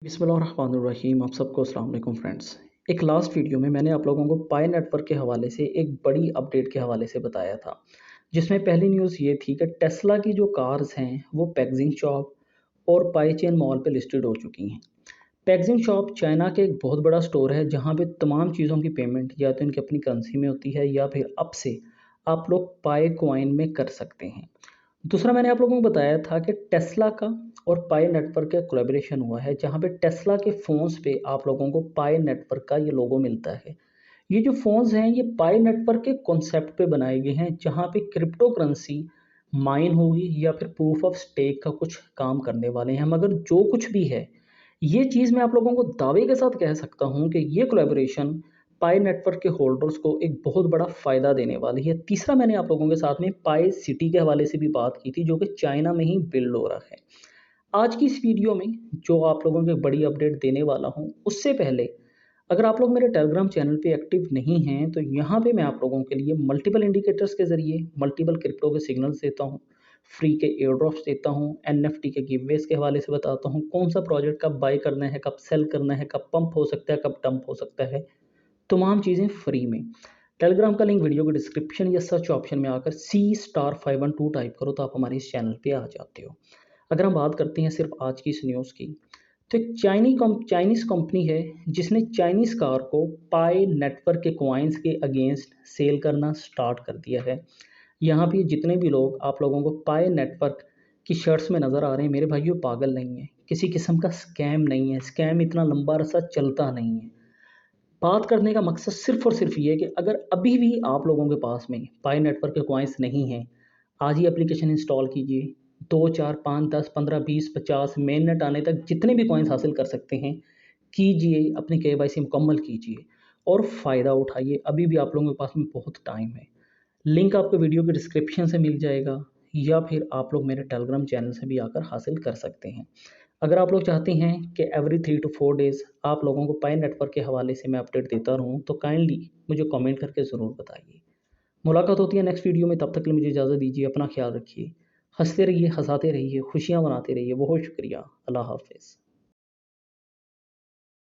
बिस्मिल्लाहिर्रहमानिर्रहीम। आप सबको अस्सलाम वालेकुम फ्रेंड्स। एक लास्ट वीडियो में मैंने आप लोगों को पाई नेटवर्क के हवाले से एक बड़ी अपडेट के हवाले से बताया था, जिसमें पहली न्यूज़ ये थी कि टेस्ला की जो कार्स हैं वो पैक्जिंग शॉप और पाई चेन मॉल पे लिस्टेड हो चुकी हैं। पैक्जिंग शॉप चाइना के एक बहुत बड़ा स्टोर है जहाँ पे तमाम चीज़ों की पेमेंट या तो इनकी अपनी करेंसी में होती है या फिर अब से आप लोग पाई कॉइन में कर सकते हैं। दूसरा मैंने आप लोगों को बताया था कि टेस्ला का और पाई नेटवर्क का कोलैबोरेशन हुआ है, जहाँ पे टेस्ला के फ़ोन्स पे आप लोगों को पाई नेटवर्क का ये लोगो मिलता है। ये जो फ़ोन्स हैं ये पाई नेटवर्क के कॉन्सेप्ट पे बनाए गए हैं, जहाँ पे क्रिप्टो करेंसी माइन होगी या फिर प्रूफ ऑफ स्टेक का कुछ काम करने वाले हैं। मगर जो कुछ भी है, ये चीज़ मैं आप लोगों को दावे के साथ कह सकता हूँ कि ये कोलैबोरेशन पाई नेटवर्क के होल्डर्स को एक बहुत बड़ा फ़ायदा देने वाली है। तीसरा मैंने आप लोगों के साथ में पाई सिटी के हवाले से भी बात की थी, जो कि चाइना में ही बिल्ड हो रहा है। आज की इस वीडियो में जो आप लोगों को एक बड़ी अपडेट देने वाला हूँ, उससे पहले अगर आप लोग मेरे टेलीग्राम चैनल पे एक्टिव नहीं हैं, तो यहाँ पे मैं आप लोगों के लिए मल्टीपल इंडिकेटर्स के ज़रिए मल्टीपल क्रिप्टो के सिग्नल्स देता हूँ, फ्री के एयर ड्रॉप्स देता हूँ, एनएफटी के गिववेज के हवाले से बताता हूँ, कौन सा प्रोजेक्ट कब बाय करना है, कब सेल करना है, कब पंप हो सकता है, कब डंप हो सकता है, तमाम चीज़ें फ्री में। टेलीग्राम का लिंक वीडियो के डिस्क्रिप्शन या सर्च ऑप्शन में आकर C*512 टाइप करो तो आप हमारे इस चैनल पे आ जाते हो। अगर हम बात करते हैं सिर्फ आज की इस न्यूज़ की, तो एक चाइनीज़ कंपनी है जिसने चाइनीज़ कार को पाई नेटवर्क के कॉइन्स के अगेंस्ट सेल करना स्टार्ट कर दिया है। यहाँ पे जितने भी लोग आप लोगों को पाई नेटवर्क की शर्ट्स में नज़र आ रहे हैं, मेरे भाइयों पागल नहीं है, किसी किस्म का स्कैम नहीं है, स्कैम इतना लंबा अरसा चलता नहीं है। बात करने का मकसद सिर्फ़ और सिर्फ़ ये है कि अगर अभी भी आप लोगों के पास में पाई नेटवर्क के कॉइन्स नहीं हैं, आज ही एप्लीकेशन इंस्टॉल कीजिए। 2, 4, 5, 10, 15, 20, 50 मेननेट आने तक जितने भी कॉइन्स हासिल कर सकते हैं, कीजिए, अपनी केवाईसी मुकम्मल कीजिए और फ़ायदा उठाइए। अभी भी आप लोगों के पास में बहुत टाइम है। लिंक आपको वीडियो के डिस्क्रिप्शन से मिल जाएगा या फिर आप लोग मेरे टेलीग्राम चैनल से भी आकर हासिल कर सकते हैं। अगर आप लोग चाहते हैं कि एवरी 3 टू 4 डेज़ आप लोगों को पाई नेटवर्क के हवाले से मैं अपडेट देता रहूँ, तो काइंडली मुझे कमेंट करके ज़रूर बताइए। मुलाकात होती है नेक्स्ट वीडियो में, तब तक के लिए मुझे इजाज़त दीजिए। अपना ख्याल रखिए, हँसते रहिए, हँसाते रहिए, खुशियाँ मनाते रहिए। बहुत शुक्रिया। अल्लाह हाफ़िज़।